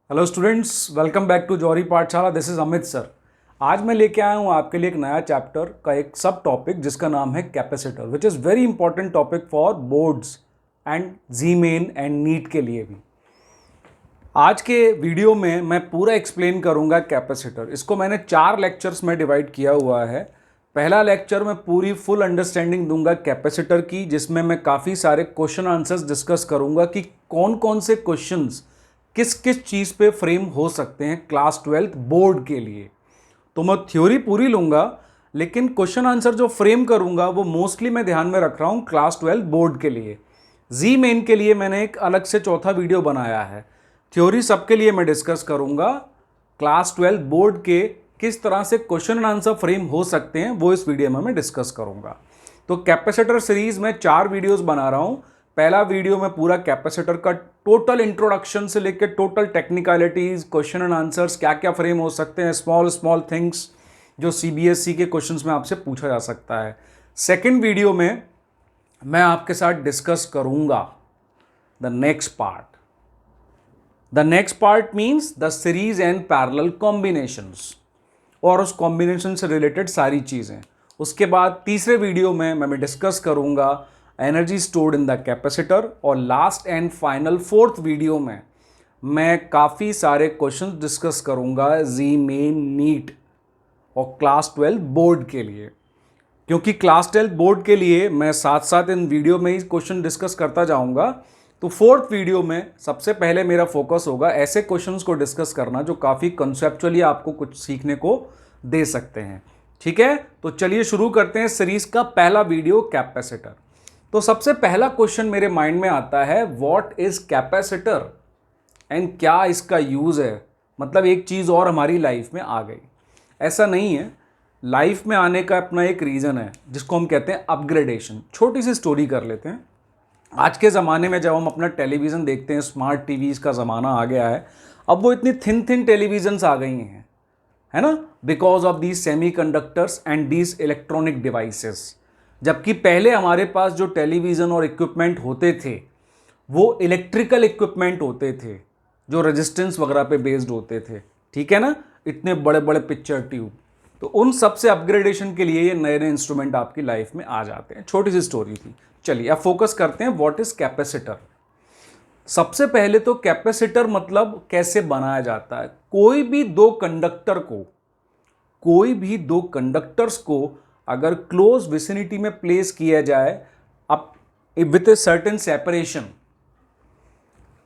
Hello students, welcome back to Johari Pathshala. This is Amit sir. आज मैं लेके आया हूँ आपके लिए एक नया चैप्टर का एक सब टॉपिक जिसका नाम है capacitor, which is very important topic for boards and JEE Main and NEET के लिए भी। आज के वीडियो में मैं पूरा एक्सप्लेन करूँगा कैपेसिटर। इसको मैंने 4 लेक्चर्स में डिवाइड किया हुआ है। पहला लेक्चर में पूरी फुल अंडरस्टैंडिंग दूंगा कैपेसिटर की, जिसमें मैं काफ़ी सारे क्वेश्चन आंसर्स डिस्कस करूँगा कि कौन कौन से क्वेश्चंस किस किस चीज़ पे फ्रेम हो सकते हैं क्लास 12th बोर्ड के लिए। तो मैं थ्योरी पूरी लूँगा, लेकिन क्वेश्चन आंसर जो फ्रेम करूँगा वो मोस्टली मैं ध्यान में रख रहा हूँ क्लास 12 बोर्ड के लिए। जी मेन के लिए मैंने एक अलग से चौथा वीडियो बनाया है। थ्योरी सबके लिए मैं डिस्कस करूँगा। क्लास 12 बोर्ड के किस तरह से क्वेश्चन एंड आंसर फ्रेम हो सकते हैं वो इस वीडियो में मैं डिस्कस करूँगा। तो कैपेसिटर सीरीज में 4 वीडियोज़ बना रहा हूँ। पहला वीडियो में पूरा कैपेसिटर का टोटल इंट्रोडक्शन से लेकर total technicalities, question and answers, क्या क्या फ्रेम हो सकते हैं, स्मॉल स्मॉल थिंग्स जो सीबीएसई के क्वेश्चंस में आपसे पूछा जा सकता है। सेकंड वीडियो में मैं आपके साथ डिस्कस करूंगा the next part. The next part means the series and parallel combinations और उस कॉम्बिनेशन से रिलेटेड सारी चीज़ें। उसके बाद तीसरे वीडियो में मैं डिस्कस करूंगा energy stored in the capacitor, और last and final fourth video में मैं काफ़ी सारे क्वेश्चंस डिस्कस करूंगा जी मेन, नीट और क्लास 12 बोर्ड के लिए। क्योंकि क्लास 12 बोर्ड के लिए मैं साथ साथ इन वीडियो में ही क्वेश्चन डिस्कस करता जाऊंगा, तो फोर्थ वीडियो में सबसे पहले मेरा फोकस होगा ऐसे क्वेश्चंस को डिस्कस करना जो काफ़ी कंसेप्चुअली आपको कुछ सीखने को दे सकते हैं। ठीक है, तो चलिए शुरू करते हैं सीरीज का पहला वीडियो कैपेसिटर। तो सबसे पहला क्वेश्चन मेरे माइंड में आता है, व्हाट इज कैपेसिटर एंड क्या इसका यूज है। मतलब एक चीज और हमारी लाइफ में आ गई। ऐसा नहीं है, लाइफ में आने का अपना एक रीजन है जिसको हम कहते हैं अपग्रेडेशन। छोटी सी स्टोरी कर लेते हैं। आज के ज़माने में जब हम अपना टेलीविज़न देखते हैं, स्मार्ट टीवीज़ का ज़माना आ गया है। अब वो इतनी थिन थिन टेलीविजन्स आ गई हैं, है ना, because of these semiconductors and these electronic devices. जबकि पहले हमारे पास जो टेलीविज़न और इक्विपमेंट होते थे वो इलेक्ट्रिकल इक्विपमेंट होते थे जो रेजिस्टेंस वगैरह पे बेस्ड होते थे। ठीक है ना, इतने बड़े बड़े पिक्चर ट्यूब। तो उन सब से अपग्रेडेशन के लिए ये नए नए इंस्ट्रूमेंट आपकी लाइफ में आ जाते हैं। छोटी सी स्टोरी थी। चलिए अब फोकस करते हैं, व्हाट इज कैपेसिटर। सबसे पहले तो कैपेसिटर मतलब कैसे बनाया जाता है। कोई भी दो कंडक्टर्स को अगर क्लोज विसिनिटी में प्लेस किया जाए अब with a certain separation,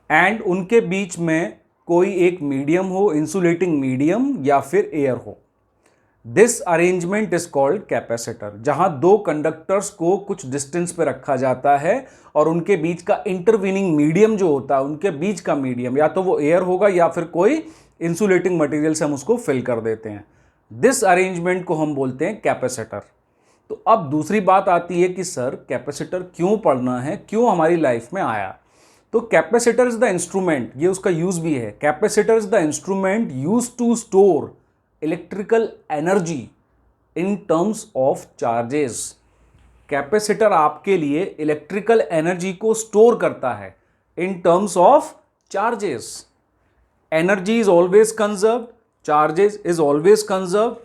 and उनके बीच में कोई एक मीडियम हो, इंसुलेटिंग मीडियम या फिर एयर हो, this arrangement is called capacitor. जहां दो कंडक्टर्स को कुछ डिस्टेंस पे रखा जाता है और उनके बीच का इंटरवीनिंग मीडियम जो होता है, उनके बीच का मीडियम या तो वो एयर होगा या फिर कोई इंसुलेटिंग मटेरियल से हम उसको फिल कर देते हैं। दिस अरेंजमेंट को हम बोलते हैं कैपेसिटर। तो अब दूसरी बात आती है कि सर कैपेसिटर क्यों पढ़ना है, क्यों हमारी लाइफ में आया। तो कैपेसिटर इज द इंस्ट्रूमेंट, ये उसका यूज भी है। Capacitor is the instrument use to store electrical energy in terms of charges. Capacitor आपके लिए इलेक्ट्रिकल एनर्जी को स्टोर करता है in terms of charges. Energy is always conserve, charges is always conserve.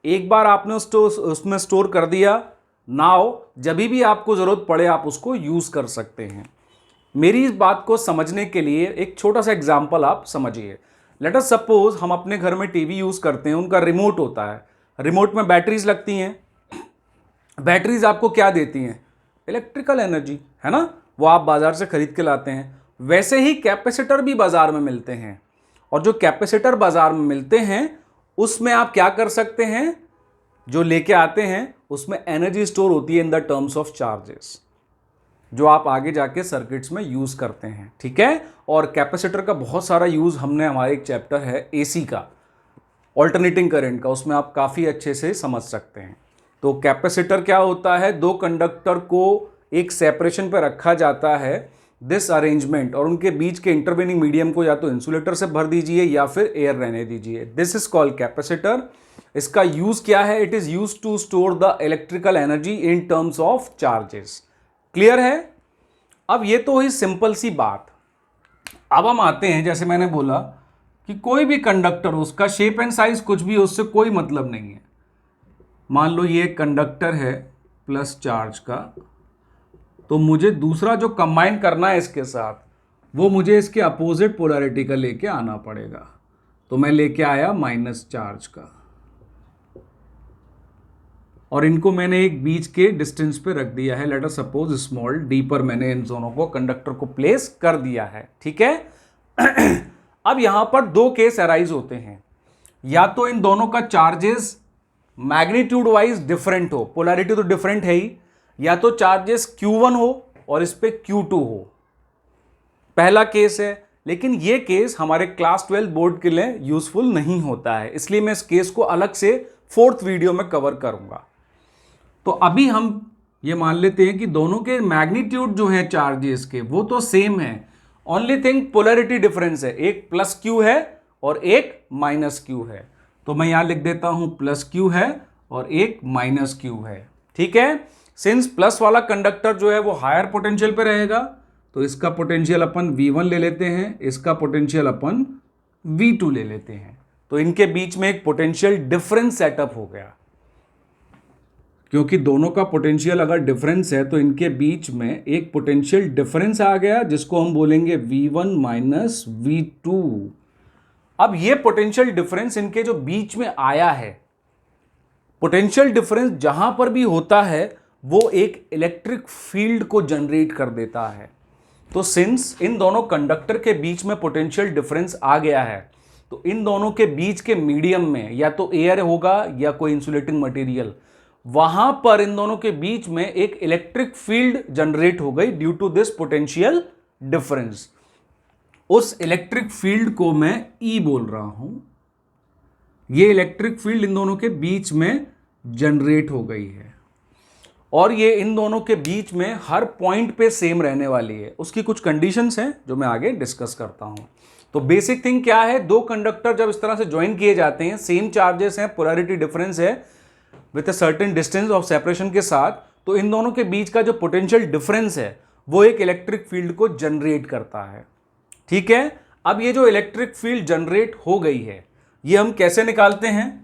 एक बार आपने उसमें स्टोर कर दिया, नाउ जब भी आपको जरूरत पड़े आप उसको यूज कर सकते हैं। मेरी इस बात को समझने के लिए एक छोटा सा एग्जांपल आप समझिए। लेट अस सपोज हम अपने घर में टीवी यूज करते हैं, उनका रिमोट होता है, रिमोट में बैटरीज लगती हैं। बैटरीज आपको क्या देती हैं? इलेक्ट्रिकल एनर्जी, है ना, वो आप बाजार से खरीद के लाते हैं। वैसे ही कैपेसिटर भी बाजार में मिलते हैं, और जो कैपेसिटर बाजार में मिलते हैं उसमें आप क्या कर सकते हैं, जो लेके आते हैं उसमें एनर्जी स्टोर होती है in the terms of charges, जो आप आगे जाके सर्किट्स में यूज करते हैं। ठीक है, और कैपेसिटर का बहुत सारा यूज हमने, हमारे एक चैप्टर है एसी का, ऑल्टरनेटिंग करंट का, उसमें आप काफी अच्छे से समझ सकते हैं। तो कैपेसिटर क्या होता है, दो कंडक्टर को एक सेपरेशन पर रखा जाता है, दिस अरेंजमेंट, और उनके बीच के इंटरवेनिंग मीडियम को या तो इंसुलेटर से भर दीजिए या फिर एयर रहने दीजिए। This is called capacitor. इसका यूज क्या है? It is use to store the electrical energy in terms of charges. Clear है? अब ये तो हुई सिंपल सी बात। अब हम आते हैं, जैसे मैंने बोला कि कोई भी कंडक्टर, उसका शेप एंड साइज कुछ भी हो, उससे कोई मतलब नहीं है। मान लो ये कंडक्टर है प्लस चार्ज का, तो मुझे दूसरा जो कंबाइन करना है इसके साथ, वो मुझे इसके अपोजिट पोलैरिटी का लेके आना पड़ेगा। तो मैं लेके आया माइनस चार्ज का, और इनको मैंने एक बीच के डिस्टेंस पे रख दिया है, let us suppose small D पर मैंने इन दोनों को, कंडक्टर को प्लेस कर दिया है। ठीक है। अब यहां पर दो केस अराइज होते हैं, या तो इन दोनों का चार्जेस मैग्नीट्यूड वाइज डिफरेंट हो, पोलैरिटी तो डिफरेंट है ही, या तो चार्जेस Q1 हो और इस पे Q2 हो, पहला केस है। लेकिन ये केस हमारे क्लास 12 बोर्ड के लिए यूजफुल नहीं होता है, इसलिए मैं इस केस को अलग से 4th वीडियो में कवर करूंगा। तो अभी हम ये मान लेते हैं कि दोनों के मैग्नीट्यूड जो है चार्जेस के, वो तो सेम है, ओनली थिंग पोलैरिटी डिफरेंस है, एक प्लस क्यू है और एक माइनस क्यू है। तो मैं यहां लिख देता हूं प्लस क्यू है और एक माइनस क्यू है। ठीक है। सिंस प्लस वाला कंडक्टर जो है वो हायर पोटेंशियल पे रहेगा, तो इसका पोटेंशियल अपन V1 ले लेते हैं, इसका पोटेंशियल अपन V2 ले लेते हैं। तो इनके बीच में एक पोटेंशियल डिफरेंस सेटअप हो गया, क्योंकि दोनों का पोटेंशियल अगर डिफरेंस है तो इनके बीच में एक पोटेंशियल डिफरेंस आ गया, जिसको हम बोलेंगे V1 माइनस V2। अब ये पोटेंशियल डिफरेंस इनके जो बीच में आया है, पोटेंशियल डिफरेंस जहां पर भी होता है वो एक इलेक्ट्रिक फील्ड को जनरेट कर देता है। तो सिंस इन दोनों कंडक्टर के बीच में पोटेंशियल डिफरेंस आ गया है, तो इन दोनों के बीच के मीडियम में या तो एयर होगा या कोई इंसुलेटिंग मटेरियल, वहां पर इन दोनों के बीच में एक इलेक्ट्रिक फील्ड जनरेट हो गई due to this potential difference. उस इलेक्ट्रिक फील्ड को मैं E बोल रहा हूं। ये इलेक्ट्रिक फील्ड इन दोनों के बीच में जनरेट हो गई है, और ये इन दोनों के बीच में हर पॉइंट पे सेम रहने वाली है। उसकी कुछ कंडीशंस हैं जो मैं आगे डिस्कस करता हूं। तो बेसिक थिंग क्या है, दो कंडक्टर जब इस तरह से ज्वाइन किए जाते हैं, सेम चार्जेस हैं, पोलैरिटी डिफरेंस है with a certain distance of separation के साथ, तो इन दोनों के बीच का जो पोटेंशियल डिफरेंस है वो एक इलेक्ट्रिक फील्ड को जनरेट करता है। ठीक है। अब ये जो इलेक्ट्रिक फील्ड जनरेट हो गई है, ये हम कैसे निकालते हैं?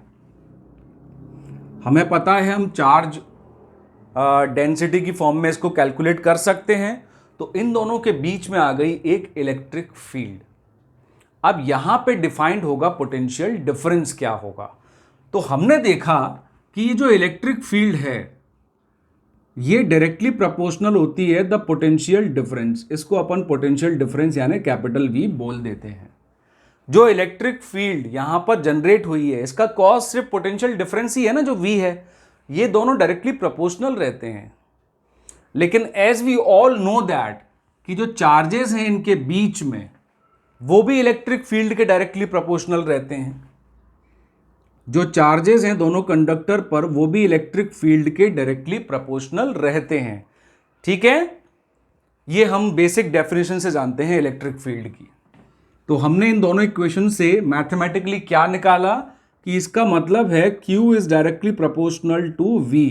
हमें पता है हम चार्ज डेंसिटी की फॉर्म में इसको कैलकुलेट कर सकते हैं। तो इन दोनों के बीच में आ गई एक इलेक्ट्रिक फील्ड। अब यहां पे डिफाइंड होगा पोटेंशियल डिफरेंस क्या होगा। तो हमने देखा कि ये जो इलेक्ट्रिक फील्ड है ये डायरेक्टली प्रोपोर्शनल होती है द पोटेंशियल डिफरेंस। इसको अपन पोटेंशियल डिफरेंस यानी कैपिटल V बोल देते हैं। जो इलेक्ट्रिक फील्ड यहां पर जनरेट हुई है, इसका कॉज सिर्फ पोटेंशियल डिफरेंस ही है ना, जो V है। ये दोनों डायरेक्टली प्रोपोर्शनल रहते हैं। लेकिन as we all know that कि जो चार्जेस हैं इनके बीच में, वो भी इलेक्ट्रिक फील्ड के डायरेक्टली प्रोपोर्शनल रहते हैं। जो चार्जेस हैं दोनों कंडक्टर पर, वो भी इलेक्ट्रिक फील्ड के डायरेक्टली प्रोपोर्शनल रहते हैं। ठीक है। ये हम बेसिक डेफिनेशन से जानते हैं इलेक्ट्रिक फील्ड की। तो हमने इन दोनों इक्वेशन से मैथमेटिकली क्या निकाला कि इसका मतलब है Q is directly proportional to V।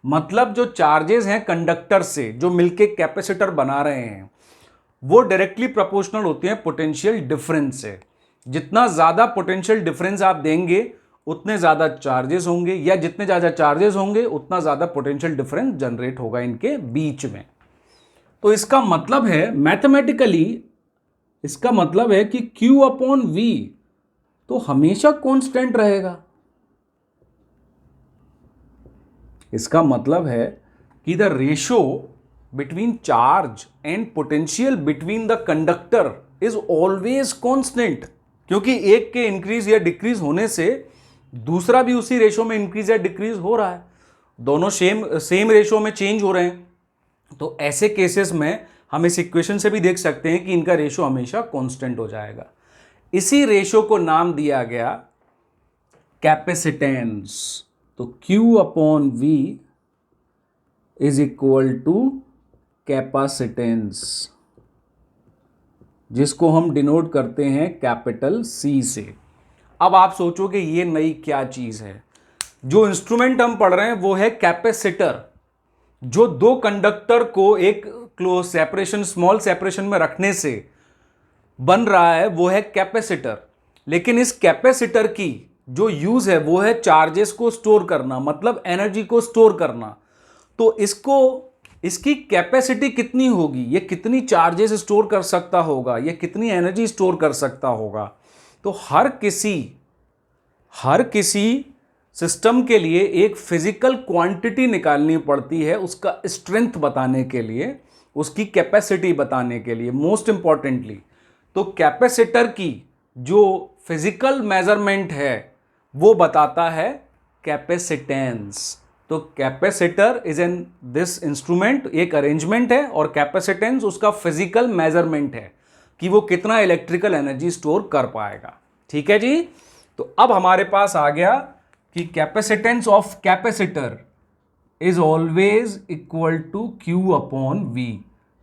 मतलब जो चार्जेस हैं कंडक्टर से जो मिलके कैपेसिटर बना रहे हैं, वो डायरेक्टली प्रोपोर्शनल होते हैं पोटेंशियल डिफरेंस से। जितना ज्यादा पोटेंशियल डिफरेंस आप देंगे उतने ज्यादा चार्जेस होंगे, या जितने ज्यादा चार्जेस होंगे उतना ज्यादा पोटेंशियल डिफरेंस जनरेट होगा इनके बीच में। तो इसका मतलब है मैथमेटिकली, इसका मतलब है कि Q अपॉन V तो हमेशा कांस्टेंट रहेगा। इसका मतलब है कि the ratio between charge and potential between the conductor is always constant, क्योंकि एक के इंक्रीज या डिक्रीज होने से दूसरा भी उसी रेशो में इंक्रीज या डिक्रीज हो रहा है, दोनों सेम रेशो में चेंज हो रहे हैं। तो ऐसे केसेस में हम इस इक्वेशन से भी देख सकते हैं कि इनका रेशो हमेशा कांस्टेंट हो जाएगा। इसी रेशो को नाम दिया गया कैपेसिटेंस। तो Q upon V is equal to capacitance, जिसको हम डिनोट करते हैं कैपिटल C से। अब आप सोचोगे ये नई क्या चीज है। जो इंस्ट्रूमेंट हम पढ़ रहे हैं वो है कैपेसिटर। जो दो कंडक्टर को एक क्लोज सेपरेशन, स्मॉल सेपरेशन में रखने से बन रहा है, वो है कैपेसिटर। लेकिन इस कैपेसिटर की जो यूज है वो है चार्जेस को स्टोर करना, मतलब एनर्जी को स्टोर करना। तो इसकी कैपेसिटी कितनी होगी, ये कितनी चार्जेस स्टोर कर सकता होगा, ये कितनी एनर्जी स्टोर कर सकता होगा। तो हर किसी सिस्टम के लिए एक फिजिकल क्वांटिटी निकालनी पड़ती है उसका स्ट्रेंथ बताने के लिए, उसकी कैपेसिटी बताने के लिए मोस्ट इंपॉर्टेंटली। तो कैपेसिटर की जो फिजिकल मेजरमेंट है वो बताता है कैपेसिटेंस। तो capacitor is an this instrument, एक अरेंजमेंट है, और कैपेसिटेंस उसका फिजिकल मेजरमेंट है कि वो कितना इलेक्ट्रिकल एनर्जी स्टोर कर पाएगा। ठीक है जी। तो अब हमारे पास आ गया कि capacitance of capacitor is always equal to Q upon V।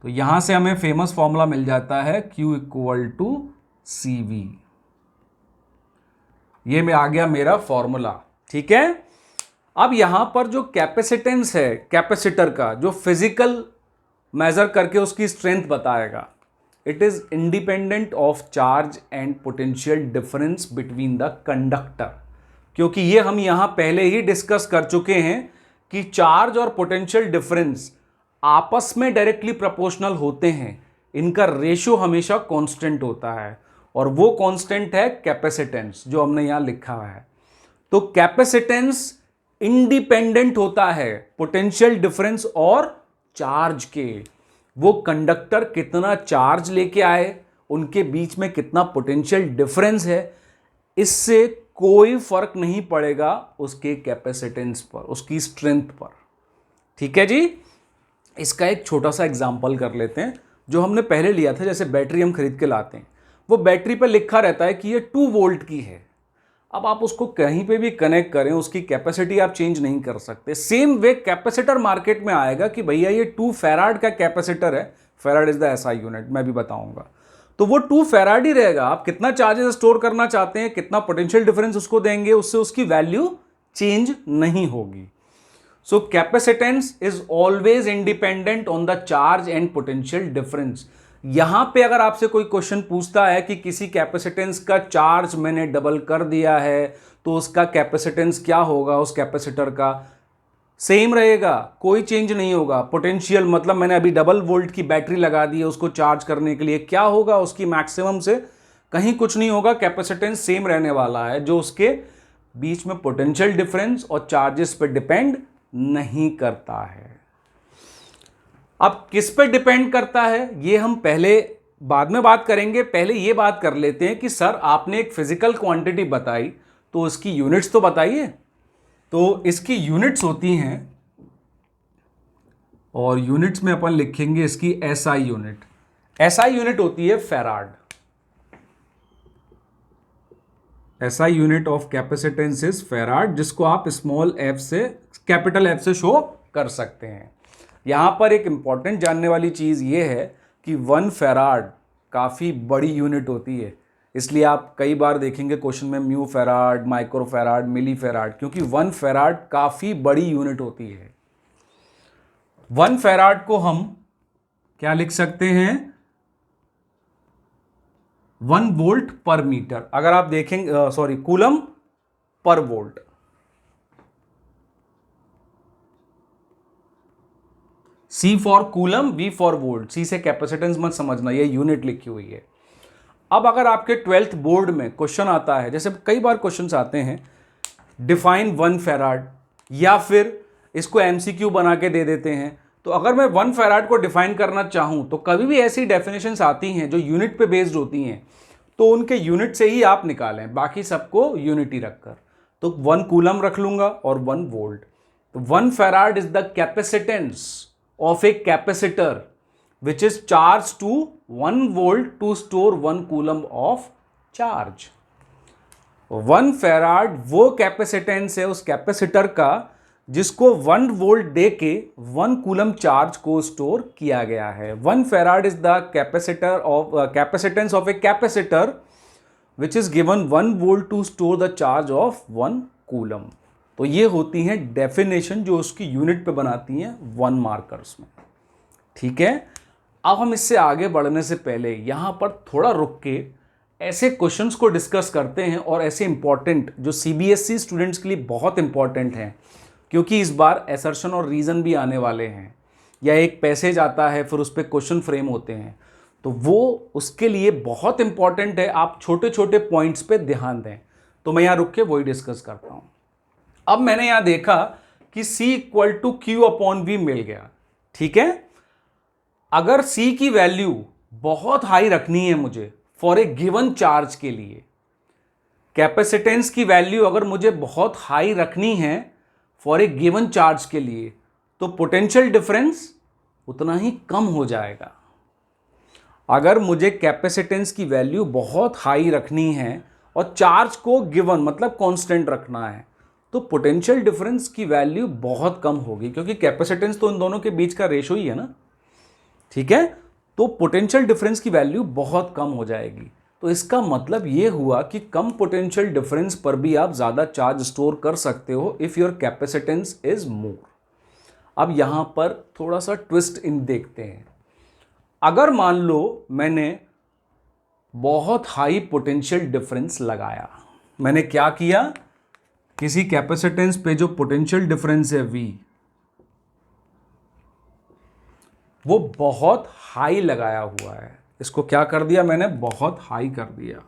तो यहां से हमें फेमस फॉर्मूला मिल जाता है Q इक्वल टू CV। ये में आ गया मेरा फॉर्मूला। ठीक है। अब यहां पर जो कैपेसिटेंस है कैपेसिटर का, जो फिजिकल मेजर करके उसकी स्ट्रेंथ बताएगा, it is independent of charge and potential difference between the conductor. क्योंकि ये हम यहां पहले ही डिस्कस कर चुके हैं कि चार्ज और पोटेंशियल डिफरेंस आपस में डायरेक्टली प्रोपोर्शनल होते हैं, इनका रेशियो हमेशा कांस्टेंट होता है, और वो कांस्टेंट है कैपेसिटेंस जो हमने यहां लिखा है। तो कैपेसिटेंस इंडिपेंडेंट होता है पोटेंशियल डिफरेंस और चार्ज के। वो कंडक्टर कितना चार्ज लेके आए, उनके बीच में कितना पोटेंशियल डिफरेंस है, इससे कोई फर्क नहीं पड़ेगा उसके कैपेसिटेंस पर, उसकी स्ट्रेंथ पर। ठीक है जी। इसका एक छोटा सा एग्जांपल कर लेते हैं जो हमने पहले लिया था। जैसे बैटरी हम खरीद के लाते हैं, वो बैटरी पर लिखा रहता है कि ये 2 वोल्ट की है। अब आप उसको कहीं पे भी कनेक्ट करें, उसकी कैपेसिटी आप चेंज नहीं कर सकते। सेम वे कैपेसिटर मार्केट में आएगा कि भैया ये 2 फैराड का कैपेसिटर है, farad is the SI unit, मैं भी बताऊंगा। तो वो 2 फैराड ही रहेगा। आप कितना चार्जेस स्टोर करना चाहते हैं, कितना पोटेंशियल डिफरेंस उसको देंगे, उससे उसकी वैल्यू चेंज नहीं होगी। So capacitance is always independent on the charge and potential difference. यहां पे अगर आपसे कोई क्वेश्चन पूछता है कि किसी कैपेसिटेंस का चार्ज मैंने डबल कर दिया है तो उसका कैपेसिटेंस क्या होगा, उस कैपेसिटर का सेम रहेगा, कोई चेंज नहीं होगा। पोटेंशियल मतलब मैंने अभी डबल वोल्ट की बैटरी लगा दी है उसको चार्ज करने के लिए, क्या होगा उसकी मैक्सिमम से कहीं कुछ नहीं होगा, कैपेसिटेंस सेम रहने वाला है, जो उसके बीच में पोटेंशियल डिफरेंस और चार्जेस पर डिपेंड नहीं करता है। अब किस पे डिपेंड करता है ये हम पहले बाद में बात करेंगे। पहले ये बात कर लेते हैं कि सर आपने एक फिजिकल क्वांटिटी बताई तो उसकी यूनिट्स तो बताइए। तो इसकी यूनिट्स होती हैं, और यूनिट्स में अपन लिखेंगे इसकी SI यूनिट। SI यूनिट होती है farad. SI unit of capacitance is farad, जिसको आप स्मॉल f से कैपिटल F से शो कर सकते हैं। यहां पर एक इंपॉर्टेंट जानने वाली चीज ये है कि 1 फैराड काफी बड़ी यूनिट होती है, इसलिए आप कई बार देखेंगे क्वेश्चन में म्यू फैराड, माइक्रो फैराड, मिली फैराड, क्योंकि 1 फैराड काफी बड़ी यूनिट होती है। 1 फैराड को हम क्या लिख सकते हैं, 1 वोल्ट पर मीटर। अगर आप देखेंगे coulomb per volt. C for coulomb, V for volt. C से कैपेसिटेंस मत समझना, ये यूनिट लिखी हुई है। अब अगर आपके 12th बोर्ड में क्वेश्चन आता है, जैसे कई बार क्वेश्चंस आते हैं डिफाइन 1 फैराड, या फिर इसको MCQ बना के दे देते हैं, तो अगर मैं 1 फैराड को डिफाइन करना चाहूं तो कभी भी ऐसी डेफिनेशंस आती हैं जो यूनिट पे बेस्ड होती हैं, तो उनके यूनिट से ही आप निकालें, बाकी सबको यूनिटी रखकर। तो 1 कूलम रख लूंगा और 1 वोल्ट। तो 1 farad is the capacitance of a capacitor which is charged to 1 volt to store 1 coulomb of charge। 1 farad वो कैपेसिटेंस है उस कैपेसिटर का जिसको 1 वोल्ट दे के 1 कूलम चार्ज को स्टोर किया गया है। 1 farad is the capacitance of a capacitor which is given 1 volt to store the charge of 1 coulomb. तो ये होती हैं डेफिनेशन जो उसकी यूनिट पे बनाती हैं 1 मार्कर्स में। ठीक है। अब हम इससे आगे बढ़ने से पहले यहां पर थोड़ा रुक के ऐसे क्वेश्चंस को डिस्कस करते हैं और ऐसे इंपॉर्टेंट जो सीबीएसई स्टूडेंट्स के लिए बहुत इंपॉर्टेंट हैं, क्योंकि इस बार असर्शन और रीज़न भी आने वाले हैं, या एक पैसेज आता है फिर उस पर क्वेश्चन फ्रेम होते हैं, तो वो उसके लिए बहुत इंपॉर्टेंट है। आप छोटे छोटे पॉइंट्स पे ध्यान दें। तो मैं यहाँ रुक के वही डिस्कस करता हूँ। अब मैंने यहाँ देखा कि C equal to Q upon V मिल गया, ठीक है। अगर C की वैल्यू बहुत हाई रखनी है मुझे फॉर ए गिवन चार्ज के लिए, कैपेसिटेंस की वैल्यू अगर मुझे बहुत हाई रखनी है फॉर ए गिवन चार्ज के लिए, तो पोटेंशियल डिफरेंस उतना ही कम हो जाएगा। अगर मुझे कैपेसिटेंस की वैल्यू बहुत हाई रखनी है और चार्ज को गिवन मतलब कांस्टेंट रखना है, तो पोटेंशियल डिफरेंस की वैल्यू बहुत कम होगी, क्योंकि कैपेसिटेंस तो इन दोनों के बीच का रेशो ही है ना, ठीक है। तो पोटेंशियल डिफरेंस की वैल्यू बहुत कम हो जाएगी। तो इसका मतलब ये हुआ कि कम पोटेंशियल डिफरेंस पर भी आप ज़्यादा चार्ज स्टोर कर सकते हो if your capacitance is more. अब यहाँ पर थोड़ा सा ट्विस्ट इन देखते हैं। अगर मान लो मैंने बहुत हाई पोटेंशियल डिफरेंस लगाया, मैंने क्या किया, किसी कैपेसिटेंस पे जो पोटेंशियल डिफरेंस है V, वो बहुत हाई लगाया हुआ है। इसको क्या कर दिया मैंने, बहुत हाई कर दिया।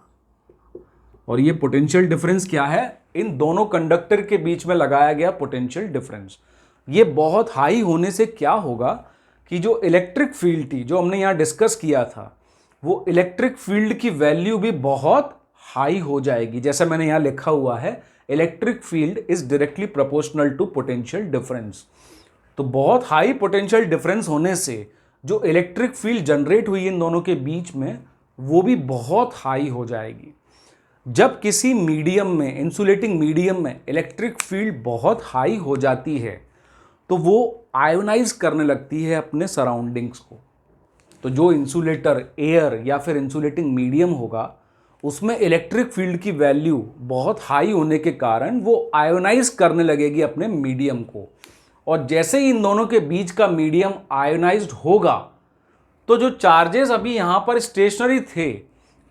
और ये पोटेंशियल डिफरेंस क्या है, इन दोनों कंडक्टर के बीच में लगाया गया पोटेंशियल डिफरेंस। ये बहुत हाई होने से क्या होगा कि जो इलेक्ट्रिक फील्ड थी, जो हमने यहां डिस्कस किया था, वो इलेक्ट्रिक फील्ड की वैल्यू भी बहुत हाई हो जाएगी। जैसा मैंने यहां लिखा हुआ है, electric field is directly proportional to potential difference. तो बहुत हाई पोटेंशियल डिफरेंस होने से जो इलेक्ट्रिक फील्ड जनरेट हुई इन दोनों के बीच में, वो भी बहुत हाई हो जाएगी। जब किसी मीडियम में, इंसुलेटिंग मीडियम में इलेक्ट्रिक फील्ड बहुत हाई हो जाती है, तो वो आयोनाइज करने लगती है अपने सराउंडिंग्स को। तो जो इंसुलेटर, एयर या फिर इंसुलेटिंग मीडियम होगा, उसमें इलेक्ट्रिक फील्ड की वैल्यू बहुत हाई होने के कारण वो आयोनाइज करने लगेगी अपने मीडियम को। और जैसे ही इन दोनों के बीच का मीडियम आयोनाइज्ड होगा, तो जो चार्जेस अभी यहाँ पर स्टेशनरी थे,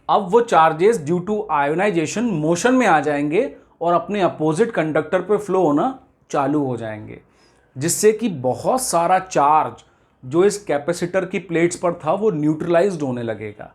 अब वो charges due to ionization motion में आ जाएंगे और अपने अपोजिट कंडक्टर पर फ्लो होना चालू हो जाएंगे, जिससे कि बहुत सारा चार्ज जो इस कैपेसिटर की प्लेट्स पर था वो न्यूट्रलाइज्ड होने लगेगा,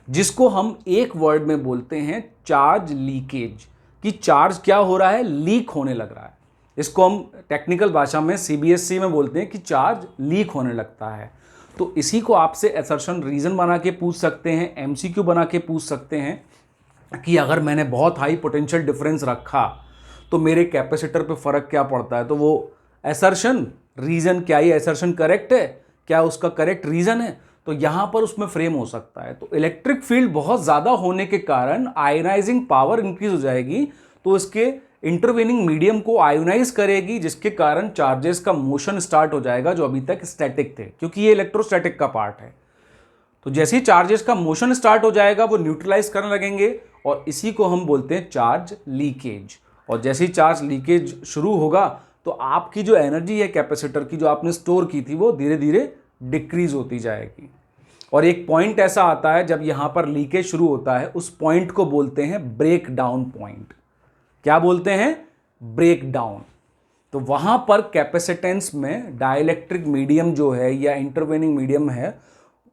जिसको हम एक वर्ड में बोलते हैं चार्ज लीकेज। कि चार्ज क्या हो रहा है, लीक होने लग रहा है। इसको हम टेक्निकल भाषा में सीबीएसई में बोलते हैं कि चार्ज लीक होने लगता है। तो इसी को आपसे असर्शन रीजन बना के पूछ सकते हैं, एमसीक्यू बना के पूछ सकते हैं कि अगर मैंने बहुत हाई पोटेंशियल डिफरेंस रखा तो मेरे कैपेसिटर पे फ़र्क क्या पड़ता है। तो वो असर्शन रीजन, क्या ये असर्शन करेक्ट है, क्या उसका करेक्ट रीजन है, तो यहाँ पर उसमें फ्रेम हो सकता है। तो इलेक्ट्रिक फील्ड बहुत ज़्यादा होने के कारण आयोनाइजिंग पावर इंक्रीज हो जाएगी, तो इसके इंटरवेनिंग मीडियम को आयोनाइज करेगी, जिसके कारण चार्जेस का मोशन स्टार्ट हो जाएगा जो अभी तक स्टैटिक थे, क्योंकि ये इलेक्ट्रोस्टैटिक का पार्ट है। तो जैसे ही चार्जेस का मोशन स्टार्ट हो जाएगा वो न्यूट्रलाइज करने लगेंगे, और इसी को हम बोलते हैं चार्ज लीकेज। और जैसे ही चार्ज लीकेज शुरू होगा तो आपकी जो एनर्जी है कैपेसिटर की, जो आपने स्टोर की थी, वो धीरे धीरे डिक्रीज होती जाएगी। और एक पॉइंट ऐसा आता है जब यहां पर लीकेज शुरू होता है, उस पॉइंट को बोलते हैं ब्रेक डाउन पॉइंट। क्या बोलते हैं, ब्रेक डाउन। तो वहां पर कैपेसिटेंस में डाइलेक्ट्रिक मीडियम जो है या इंटरवेनिंग मीडियम है,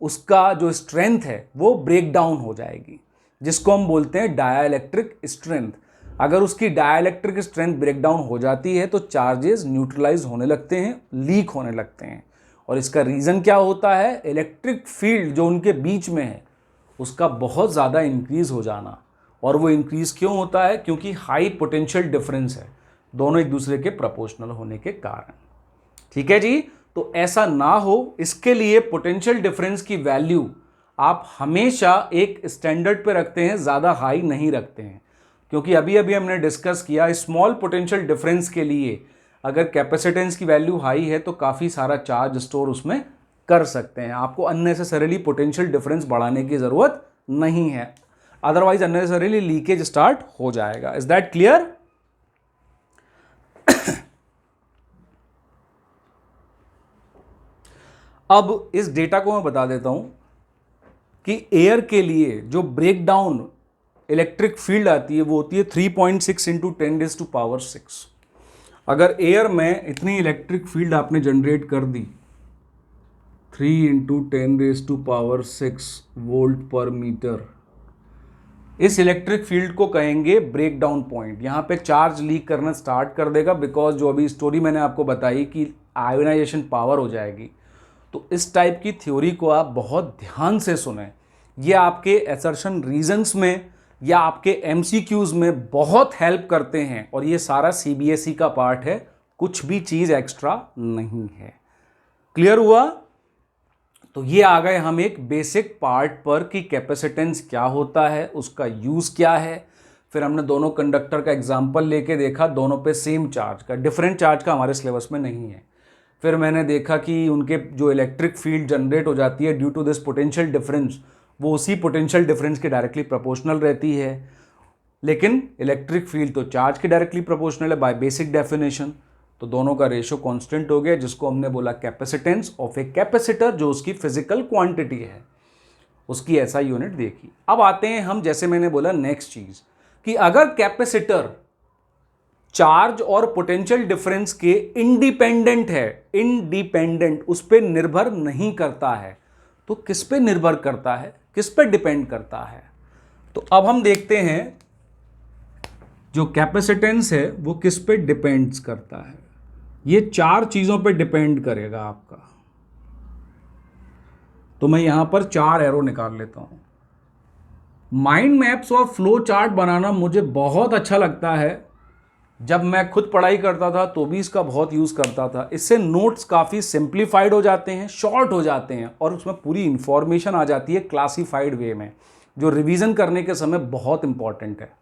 उसका जो स्ट्रेंथ है वो ब्रेक डाउन हो जाएगी, जिसको हम बोलते हैं डाइलेक्ट्रिक स्ट्रेंथ। अगर उसकी डाइलेक्ट्रिक स्ट्रेंथ ब्रेक डाउन हो जाती है तो चार्जेस न्यूट्रलाइज होने लगते हैं, लीक होने लगते हैं। और इसका रीज़न क्या होता है, इलेक्ट्रिक फील्ड जो उनके बीच में है उसका बहुत ज़्यादा इंक्रीज हो जाना। और वो इंक्रीज क्यों होता है, क्योंकि हाई पोटेंशियल डिफरेंस है, दोनों एक दूसरे के प्रोपोर्शनल होने के कारण। ठीक है जी। तो ऐसा ना हो, इसके लिए पोटेंशियल डिफरेंस की वैल्यू आप हमेशा एक स्टैंडर्ड पे रखते हैं, ज़्यादा हाई नहीं रखते हैं। क्योंकि अभी अभी हमने डिस्कस किया, स्मॉल पोटेंशियल डिफरेंस के लिए अगर कैपेसिटेंस की वैल्यू हाई है तो काफ़ी सारा चार्ज स्टोर उसमें कर सकते हैं। आपको अननेसेसरीली पोटेंशियल डिफरेंस बढ़ाने की ज़रूरत नहीं है, अदरवाइज अननेसेसरीली लीकेज स्टार्ट हो जाएगा। Is that clear? अब इस डेटा को मैं बता देता हूं कि एयर के लिए जो ब्रेकडाउन इलेक्ट्रिक फील्ड आती है वो होती है 3.6 इंटू 10⁻⁶। अगर एयर में इतनी इलेक्ट्रिक फील्ड आपने जनरेट कर दी 3 इंटू 10⁻⁶ वोल्ट पर मीटर, इस इलेक्ट्रिक फील्ड को कहेंगे ब्रेक डाउन पॉइंट। यहाँ पे चार्ज लीक करना स्टार्ट कर देगा, बिकॉज जो अभी स्टोरी मैंने आपको बताई कि आयोनाइजेशन पावर हो जाएगी। तो इस टाइप की थ्योरी को आप बहुत ध्यान से सुने, ये आपके असर्शन रीजंस में या आपके एमसीक्यूज में बहुत हेल्प करते हैं, और ये सारा सीबीएसई का पार्ट है, कुछ भी चीज़ एक्स्ट्रा नहीं है। क्लियर हुआ? तो ये आ गए हम एक बेसिक पार्ट पर कि कैपेसिटेंस क्या होता है, उसका यूज़ क्या है। फिर हमने दोनों कंडक्टर का एग्जांपल लेके देखा, दोनों पे सेम चार्ज का, डिफरेंट चार्ज का हमारे सिलेबस में नहीं है। फिर मैंने देखा कि उनके जो इलेक्ट्रिक फील्ड जनरेट हो जाती है due to this potential difference, वो उसी पोटेंशियल डिफरेंस के डायरेक्टली प्रोपोर्शनल रहती है। लेकिन इलेक्ट्रिक फील्ड तो चार्ज के डायरेक्टली प्रोपोर्शनल है बाय बेसिक डेफिनेशन। तो दोनों का रेशो कांस्टेंट हो गया, जिसको हमने बोला कैपेसिटेंस ऑफ ए कैपेसिटर, जो उसकी फिजिकल क्वांटिटी है, उसकी ऐसा यूनिट देखी। अब आते हैं हम, जैसे मैंने बोला नेक्स्ट चीज, कि अगर कैपेसिटर चार्ज और पोटेंशियल डिफरेंस के इंडिपेंडेंट है, इंडिपेंडेंट, उस पर निर्भर नहीं करता है, तो किस पे निर्भर करता है, किस पे डिपेंड करता है? तो अब हम देखते हैं जो कैपेसिटेंस है वो किस पे डिपेंड्स करता है। ये 4 चीजों पे डिपेंड करेगा आपका। तो मैं यहां पर 4 एरो निकाल लेता हूं। माइंड मैप्स और फ्लो चार्ट बनाना मुझे बहुत अच्छा लगता है। जब मैं खुद पढ़ाई करता था तो भी इसका बहुत यूज़ करता था। इससे नोट्स काफ़ी सिंप्लीफाइड हो जाते हैं, शॉर्ट हो जाते हैं, और उसमें पूरी इंफॉर्मेशन आ जाती है क्लासीफाइड वे में, जो रिवीजन करने के समय बहुत इंपॉर्टेंट है।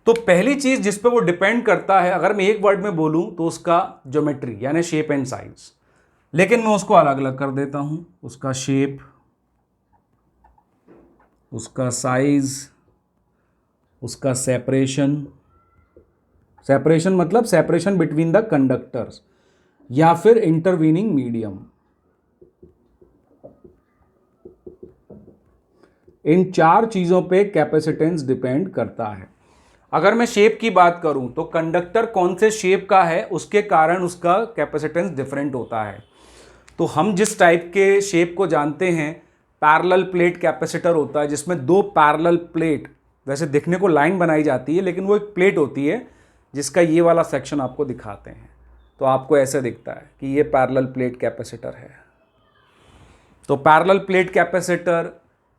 तो पहली चीज़ जिस पे वो डिपेंड करता है, अगर मैं एक वर्ड में बोलूँ तो उसका ज्योमेट्री यानी शेप एंड साइज, लेकिन मैं उसको अलग अलग कर देता हूँ। उसका शेप, उसका साइज, उसका सेपरेशन, सेपरेशन मतलब सेपरेशन बिटवीन द कंडक्टर्स, या फिर इंटरवीनिंग मीडियम। इन 4 चीजों पे कैपेसिटेंस डिपेंड करता है। अगर मैं शेप की बात करूं तो कंडक्टर कौन से शेप का है उसके कारण उसका कैपेसिटेंस डिफरेंट होता है। तो हम जिस टाइप के शेप को जानते हैं, पैरेलल प्लेट कैपेसिटर होता है, जिसमें 2 पैरेलल प्लेट, वैसे दिखने को लाइन बनाई जाती है लेकिन वो एक प्लेट होती है, जिसका ये वाला सेक्शन आपको दिखाते हैं तो आपको ऐसे दिखता है कि ये पैरेलल प्लेट कैपेसिटर है। तो parallel plate capacitor,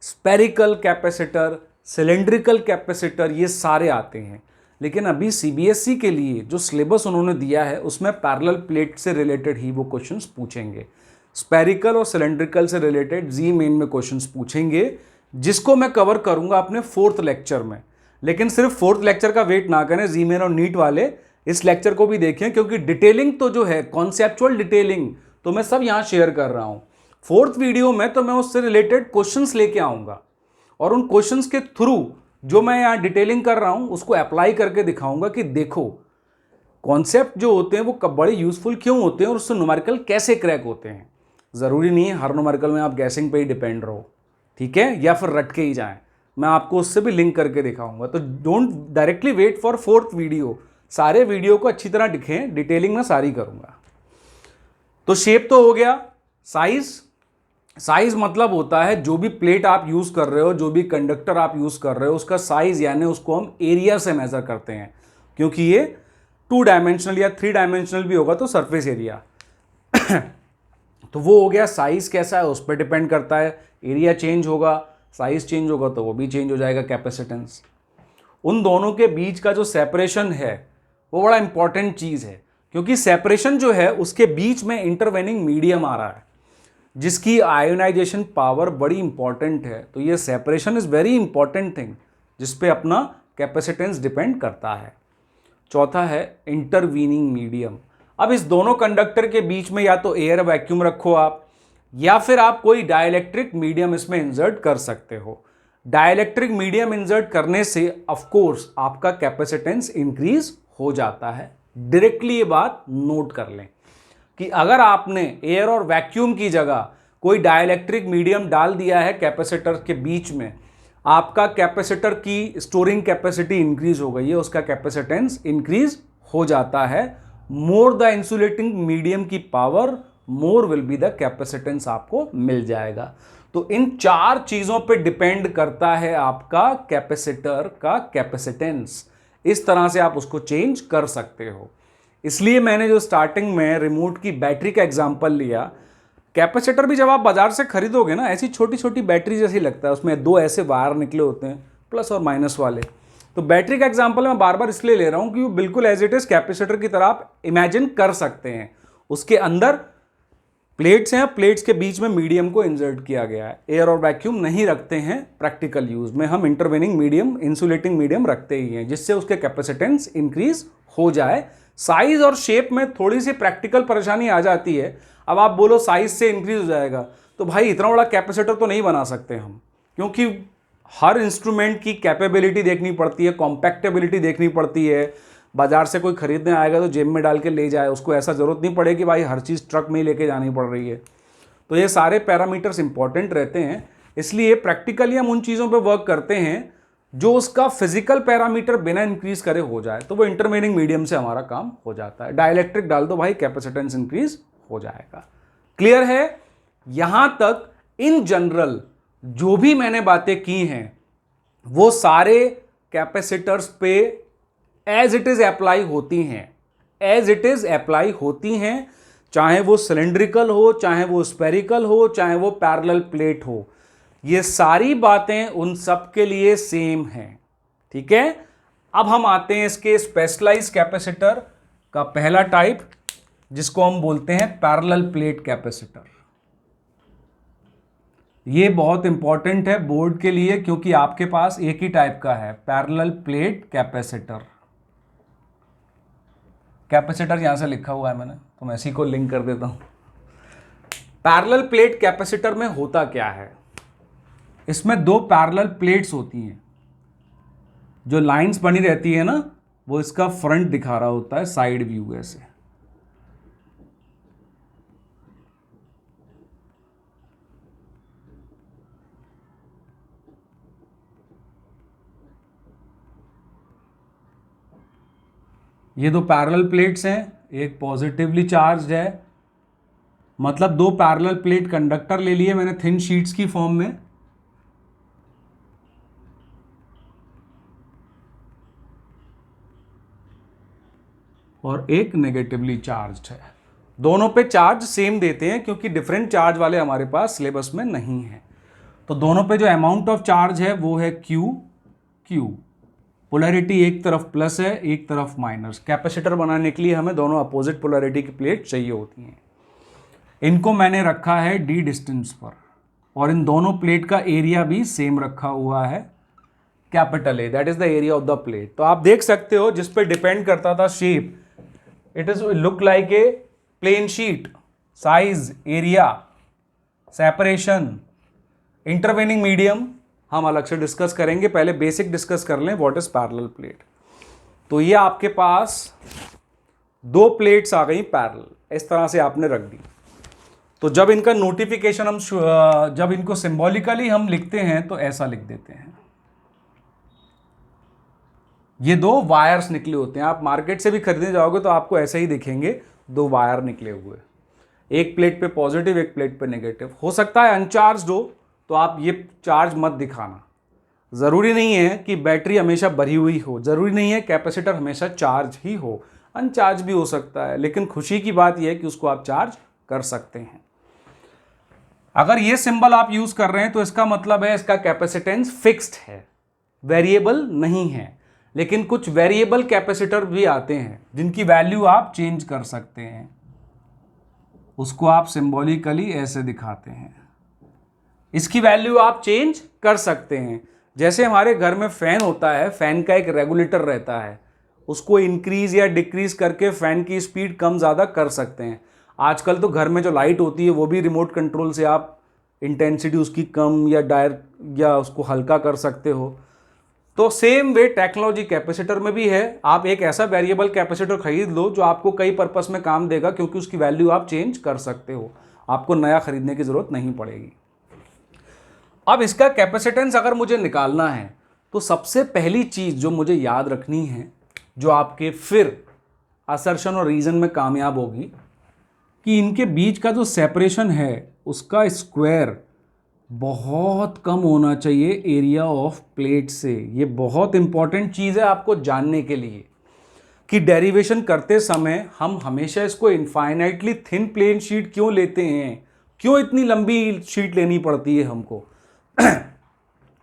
spherical capacitor, cylindrical capacitor, ये सारे आते हैं। लेकिन अभी सीबीएसई के लिए जो सिलेबस उन्होंने दिया है उसमें पैरेलल प्लेट से रिलेटेड ही वो क्वेश्चंस पूछेंगे। स्पेरिकल और सिलेंड्रिकल से रिलेटेड जी मेन में क्वेश्चंस पूछेंगे, जिसको मैं कवर करूंगा अपने 4th लेक्चर में। लेकिन सिर्फ 4th लेक्चर का वेट ना करें, जी मेन और नीट वाले इस लेक्चर को भी देखें, क्योंकि डिटेलिंग तो जो है, कॉन्सेप्चुअल डिटेलिंग तो मैं सब यहाँ शेयर कर रहा हूँ। 4th वीडियो में तो मैं उससे रिलेटेड क्वेश्चंस लेके आऊँगा, और उन क्वेश्चंस के थ्रू जो मैं यहाँ डिटेलिंग कर रहा हूँ उसको अप्लाई करके दिखाऊंगा कि देखो कॉन्सेप्ट जो होते हैं वो कब बड़े यूजफुल क्यों होते हैं और उससे न्यूमेरिकल कैसे क्रैक होते हैं। ज़रूरी नहीं है हर न्यूमेरिकल में आप गैसिंग पे ही डिपेंड रहो, ठीक है, या फिर रट के ही जाएं। मैं आपको उससे भी लिंक करके दिखाऊंगा। तो don't directly wait for 4th video, सारे वीडियो को अच्छी तरह दिखें, डिटेलिंग में सारी करूँगा। तो शेप तो हो गया। साइज, साइज मतलब होता है जो भी प्लेट आप यूज कर रहे हो, जो भी कंडक्टर आप यूज कर रहे हो, उसका साइज यानी उसको हम एरिया से मेजर करते हैं, क्योंकि ये 2 डायमेंशनल या 3 डायमेंशनल भी होगा तो सरफेस एरिया तो वो हो गया। साइज कैसा है उस पर डिपेंड करता है, एरिया चेंज होगा, साइज चेंज होगा तो वो भी चेंज हो जाएगा कैपेसिटेंस। उन दोनों के बीच का जो सेपरेशन है वो बड़ा इंपॉर्टेंट चीज है, क्योंकि सेपरेशन जो है उसके बीच में इंटरवेनिंग मीडियम आ रहा है जिसकी आयोनाइजेशन पावर बड़ी इंपॉर्टेंट है। तो ये separation is very important thing जिसपे अपना कैपेसिटेंस डिपेंड करता है। चौथा है इंटरवीनिंग मीडियम। अब इस दोनों कंडक्टर के बीच में या तो एयर वैक्यूम रखो आप, या फिर आप कोई डाइलेक्ट्रिक मीडियम इसमें इंसर्ट कर सकते हो। डाइलेक्ट्रिक मीडियम इंसर्ट करने से ऑफ कोर्स आपका कैपेसिटेंस इंक्रीज हो जाता है। डायरेक्टली ये बात नोट कर लें कि अगर आपने एयर और वैक्यूम की जगह कोई डाइलेक्ट्रिक मीडियम डाल दिया है कैपेसिटर के बीच में, आपका कैपेसिटर की स्टोरिंग कैपेसिटी इंक्रीज हो गई है, उसका कैपेसिटेंस इंक्रीज हो जाता है। मोर द इंसुलेटिंग मीडियम की power, more will be the capacitance आपको मिल जाएगा। तो इन 4 चीजों पे डिपेंड करता है आपका कैपेसिटर का कैपेसिटेंस। इस तरह से आप उसको चेंज कर सकते हो। इसलिए मैंने जो स्टार्टिंग में रिमोट की बैटरी का एग्जांपल लिया, कैपेसिटर भी जब आप बाजार से खरीदोगे ना, ऐसी छोटी छोटी बैटरी जैसी लगता है, उसमें 2 ऐसे वायर निकले होते हैं प्लस और माइनस वाले। तो बैटरी का एग्जांपल मैं बार बार इसलिए ले रहा हूं कि वो बिल्कुल एज इट इज कैपेसिटर की तरह आप इमेजिन कर सकते हैं। उसके अंदर प्लेट्स हैं, प्लेट्स के बीच में मीडियम को इंसर्ट किया गया है। एयर और वैक्यूम नहीं रखते हैं प्रैक्टिकल यूज में, हम इंटरवेनिंग मीडियम, इंसुलेटिंग मीडियम रखते ही हैं, जिससे उसके कैपेसिटेंस इंक्रीज हो जाए। साइज और शेप में थोड़ी सी प्रैक्टिकल परेशानी आ जाती है। अब आप बोलो साइज से इंक्रीज हो जाएगा, तो भाई इतना बड़ा कैपेसिटर तो नहीं बना सकते हम, क्योंकि हर इंस्ट्रूमेंट की कैपेबिलिटी देखनी पड़ती है, कॉम्पैक्टेबिलिटी देखनी पड़ती है। बाजार से कोई खरीदने आएगा तो जेब में डाल के ले जाए, उसको ऐसा जरूरत नहीं पड़ेगी भाई हर चीज़ ट्रक में ही लेके जानी पड़ रही है। तो ये सारे पैरामीटर्स इंपॉर्टेंट रहते हैं, इसलिए प्रैक्टिकली हम उन चीज़ों पे वर्क करते हैं जो उसका फिजिकल पैरामीटर बिना इंक्रीज करे हो जाए, तो वो इंटरवेनिंग मीडियम से हमारा काम हो जाता है। डाइलेक्ट्रिक डाल दो भाई, कैपेसिटेंस इंक्रीज हो जाएगा। क्लियर है? यहां तक इन जनरल जो भी मैंने बातें की हैं वो सारे कैपेसिटर्स पे एज इट इज अप्लाई होती हैं, एज इट इज अप्लाई होती हैं, चाहे वो सिलेंड्रिकल हो, चाहे वो स्फेरिकल हो, चाहे वो पैरेलल प्लेट हो। ये सारी बातें उन सब के लिए सेम हैं। ठीक है, अब हम आते हैं इसके स्पेशलाइज्ड कैपेसिटर का पहला टाइप, जिसको हम बोलते हैं पैरेलल प्लेट कैपेसिटर। ये बहुत इंपॉर्टेंट है बोर्ड के लिए, क्योंकि आपके पास एक ही टाइप का है, पैरेलल प्लेट कैपेसिटर। कैपेसिटर यहां से लिखा हुआ है मैंने, तो मैं इसी को लिंक कर देता हूं। पैरेलल प्लेट कैपेसिटर में होता क्या है, इसमें 2 पैरेलल प्लेट्स होती हैं। जो लाइंस बनी रहती है ना, वो इसका फ्रंट दिखा रहा होता है, साइड व्यू ऐसे। ये 2 पैरेलल प्लेट्स हैं, एक पॉजिटिवली चार्ज्ड है, मतलब 2 पैरेलल प्लेट कंडक्टर ले लिए मैंने थिन शीट्स की फॉर्म में, और एक नेगेटिवली चार्ज्ड है। दोनों पे चार्ज सेम देते हैं, क्योंकि डिफरेंट चार्ज वाले हमारे पास सिलेबस में नहीं है। तो दोनों पे जो अमाउंट ऑफ चार्ज है वो है Q Q। पोलैरिटी एक तरफ प्लस है, एक तरफ माइनस। कैपेसिटर बनाने के लिए हमें दोनों अपोजिट पोलैरिटी की प्लेट चाहिए होती हैं। इनको मैंने रखा है d डिस्टेंस पर, और इन दोनों प्लेट का एरिया भी सेम रखा हुआ है, capital A, that is the area of the plate. तो आप देख सकते हो जिस पे डिपेंड करता था shape, it is look like a plane sheet. Size, area, separation, intervening medium हम अलग से डिस्कस करेंगे, पहले बेसिक डिस्कस कर लें व्हाट इज पैरेलल प्लेट। तो ये आपके पास 2 प्लेट्स आ गई पैरेलल, इस तरह से आपने रख दी। तो जब इनका नोटिफिकेशन हम जब इनको सिंबॉलिकली हम लिखते हैं तो ऐसा लिख देते हैं। ये 2 वायर्स निकले होते हैं, आप मार्केट से भी खरीदने जाओगे तो आपको ऐसे ही दिखेंगे, 2 वायर निकले हुए, एक प्लेट पे पॉजिटिव, एक प्लेट पे नेगेटिव। हो सकता है अनचार्ज्ड हो, तो आप ये चार्ज मत दिखाना। ज़रूरी नहीं है कि बैटरी हमेशा भरी हुई हो, ज़रूरी नहीं है कैपेसिटर हमेशा चार्ज ही हो, अनचार्ज भी हो सकता है, लेकिन खुशी की बात यह है कि उसको आप चार्ज कर सकते हैं। अगर ये सिंबल आप यूज़ कर रहे हैं तो इसका मतलब है इसका कैपेसिटेंस फिक्स्ड है, वेरिएबल नहीं है। लेकिन कुछ वेरिएबल कैपेसिटर भी आते हैं जिनकी वैल्यू आप चेंज कर सकते हैं, उसको आप सिंबॉलिकली ऐसे दिखाते हैं। इसकी वैल्यू आप चेंज कर सकते हैं। जैसे हमारे घर में फ़ैन होता है, फ़ैन का एक रेगुलेटर रहता है, उसको इंक्रीज या डिक्रीज करके फ़ैन की स्पीड कम ज़्यादा कर सकते हैं। आजकल तो घर में जो लाइट होती है वो भी रिमोट कंट्रोल से आप इंटेंसिटी उसकी कम या उसको हल्का कर सकते हो। तो सेम वे टेक्नोलॉजी कैपेसिटर में भी है। आप एक ऐसा वेरिएबल कैपेसिटर खरीद लो जो आपको कई पर्पस में काम देगा, क्योंकि उसकी वैल्यू आप चेंज कर सकते हो, आपको नया खरीदने की ज़रूरत नहीं पड़ेगी। अब इसका कैपेसिटेंस अगर मुझे निकालना है तो सबसे पहली चीज़ जो मुझे याद रखनी है, जो आपके फिर असर्शन और रीजन में कामयाब होगी, कि इनके बीच का जो सेपरेशन है उसका स्क्वायर बहुत कम होना चाहिए एरिया ऑफ प्लेट से। ये बहुत इंपॉर्टेंट चीज़ है आपको जानने के लिए कि डेरिवेशन करते समय हम हमेशा इसको इनफाइनाइटली थिन प्लेन शीट क्यों लेते हैं, क्यों इतनी लंबी शीट लेनी पड़ती है हमको।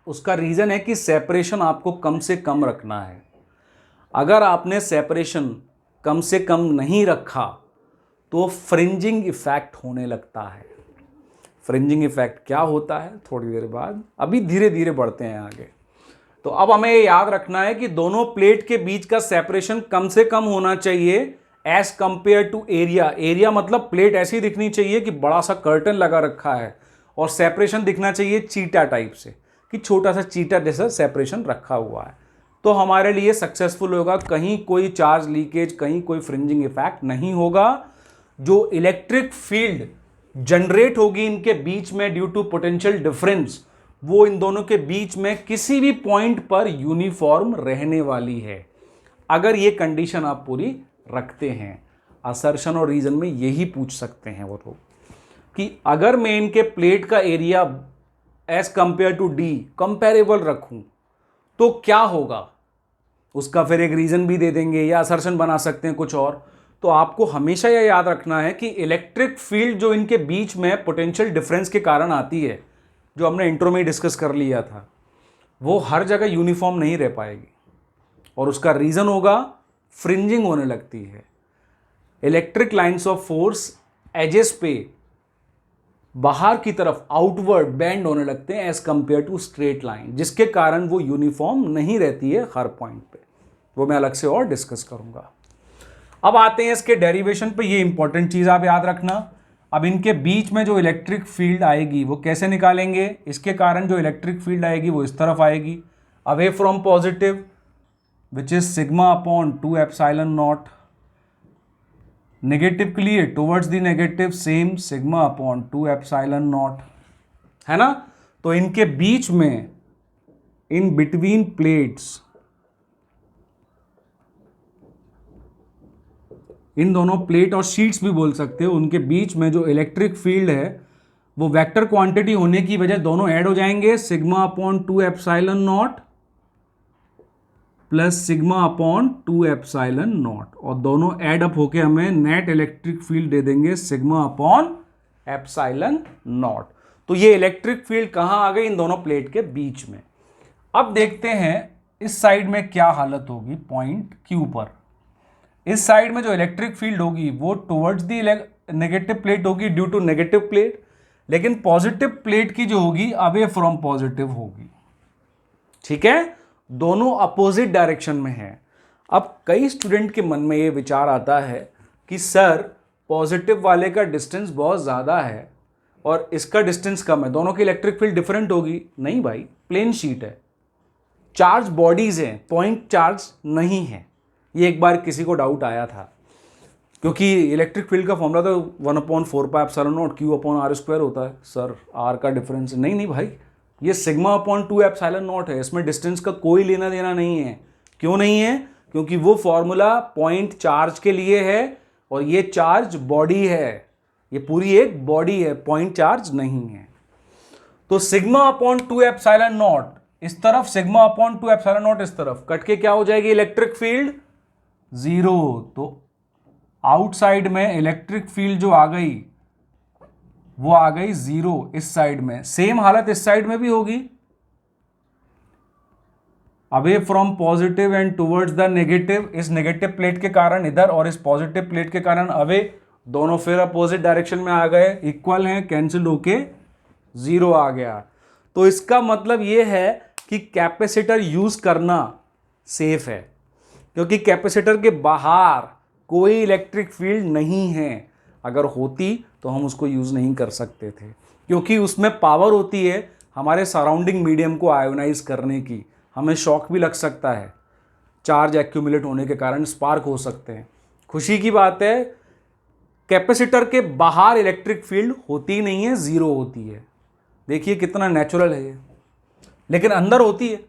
उसका रीज़न है कि सेपरेशन आपको कम से कम रखना है। अगर आपने सेपरेशन कम से कम नहीं रखा तो फ्रिंजिंग इफेक्ट होने लगता है। फ्रिंजिंग इफेक्ट क्या होता है थोड़ी देर बाद, अभी धीरे धीरे बढ़ते हैं आगे। तो अब हमें ये याद रखना है कि दोनों प्लेट के बीच का सेपरेशन कम से कम होना चाहिए as compare to area. Area मतलब प्लेट ऐसी दिखनी चाहिए कि बड़ा सा कर्टन लगा रखा है, और सेपरेशन दिखना चाहिए चीटा टाइप से, कि छोटा सा चीटा जैसा सेपरेशन रखा हुआ है। तो हमारे लिए सक्सेसफुल होगा, कहीं कोई चार्ज लीकेज, कहीं कोई फ्रिंजिंग इफेक्ट नहीं होगा। जो इलेक्ट्रिक फील्ड जनरेट होगी इनके बीच में ड्यू टू पोटेंशियल डिफरेंस, वो इन दोनों के बीच में किसी भी पॉइंट पर यूनिफॉर्म रहने वाली है, अगर ये कंडीशन आप पूरी रखते हैं। असर्शन और रीजन में यही पूछ सकते हैं वो लोग कि अगर मैं इनके प्लेट का area as compare to d comparable रखूं तो क्या होगा, उसका फिर एक रीजन भी दे देंगे या असर्शन बना सकते हैं कुछ और। तो आपको हमेशा यह याद रखना है कि इलेक्ट्रिक फील्ड जो इनके बीच में पोटेंशियल डिफरेंस के कारण आती है, जो हमने इंट्रो में डिस्कस कर लिया था, वो हर जगह यूनिफॉर्म नहीं रह पाएगी, और उसका रीजन होगा फ्रिंजिंग होने लगती है। Electric lines of force edges पे बाहर की तरफ आउटवर्ड बेंड होने लगते हैं as compare to straight line, जिसके कारण वो यूनिफॉर्म नहीं रहती है हर पॉइंट पे। वो मैं अलग से और डिस्कस करूंगा। अब आते हैं इसके डेरिवेशन पे। ये इंपॉर्टेंट चीज आप याद रखना। अब इनके बीच में जो इलेक्ट्रिक फील्ड आएगी वो कैसे निकालेंगे, इसके कारण जो इलेक्ट्रिक फील्ड आएगी वो इस तरफ आएगी, away from positive, which is sigma upon 2 epsilon not. Negative के लिए towards the negative same sigma upon 2 epsilon not, है ना। तो इनके बीच में, इन बिटवीन प्लेट्स, इन दोनों प्लेट और शीट्स भी बोल सकते हो, उनके बीच में जो इलेक्ट्रिक फील्ड है वो वेक्टर क्वांटिटी होने की वजह दोनों ऐड हो जाएंगे, sigma upon 2 epsilon not plus sigma upon 2 epsilon not, और दोनों ऐड अप होके हमें नेट इलेक्ट्रिक फील्ड दे देंगे सिग्मा अपॉन एप्सिलॉन नॉट। तो ये इलेक्ट्रिक फील्ड कहां आ गई, इन दोनों प्लेट के बीच में। अब देखते हैं इस साइड में क्या हालत होगी पॉइंट क्यू पर। इस साइड में जो इलेक्ट्रिक फील्ड होगी वो टुवर्ड्स दी नेगेटिव प्लेट होगी ड्यू टू नेगेटिव प्लेट, लेकिन पॉजिटिव प्लेट की जो होगी अवे फ्रॉम पॉजिटिव होगी। ठीक है, दोनों अपोजिट डायरेक्शन में है। अब कई स्टूडेंट के मन में ये विचार आता है कि सर पॉजिटिव वाले का डिस्टेंस बहुत ज़्यादा है और इसका डिस्टेंस कम है, दोनों की इलेक्ट्रिक फील्ड डिफरेंट होगी। नहीं भाई, प्लेन शीट है, चार्ज बॉडीज हैं, पॉइंट चार्ज नहीं है। ये एक बार किसी को डाउट आया था, क्योंकि इलेक्ट्रिक फील्ड का फॉर्मूला तो 1/4 pi epsilon naught q upon r square होता है। सर आर का डिफरेंस, नहीं भाई, ये सिग्मा अपॉन 2 एप्सिलॉन नॉट है, इसमें डिस्टेंस का कोई लेना देना नहीं है। क्यों नहीं है? क्योंकि वो फॉर्मूला पॉइंट चार्ज के लिए है और ये चार्ज बॉडी है, ये पूरी एक बॉडी है, पॉइंट चार्ज नहीं है। तो सिग्मा अपॉन 2 एप्सिलॉन नॉट इस तरफ, सिग्मा अपॉन 2 एप्सिलॉन नॉट इस तरफ, कट के क्या हो जाएगी इलेक्ट्रिक फील्ड 0। तो आउटसाइड में इलेक्ट्रिक फील्ड जो आ गई वो आ गई 0 इस साइड में। सेम हालत इस साइड में भी होगी, away from positive and towards the negative. इस नेगेटिव प्लेट के कारण इधर और इस पॉजिटिव प्लेट के कारण अवे, दोनों फिर अपोजिट डायरेक्शन में आ गए, इक्वल हैं, कैंसिल होके 0 आ गया। तो इसका मतलब ये है कि कैपेसिटर यूज करना सेफ है, क्योंकि कैपेसिटर के बाहर कोई इलेक्ट्रिक फील्ड नहीं है। अगर होती तो हम उसको यूज नहीं कर सकते थे, क्योंकि उसमें पावर होती है हमारे सराउंडिंग मीडियम को आयोनाइज करने की। हमें शॉक भी लग सकता है, चार्ज एक्यूमुलेट होने के कारण स्पार्क हो सकते हैं। खुशी की बात है कैपेसिटर के बाहर इलेक्ट्रिक फील्ड होती नहीं है, 0 होती है। देखिए कितना नेचुरल है ये, लेकिन अंदर होती है।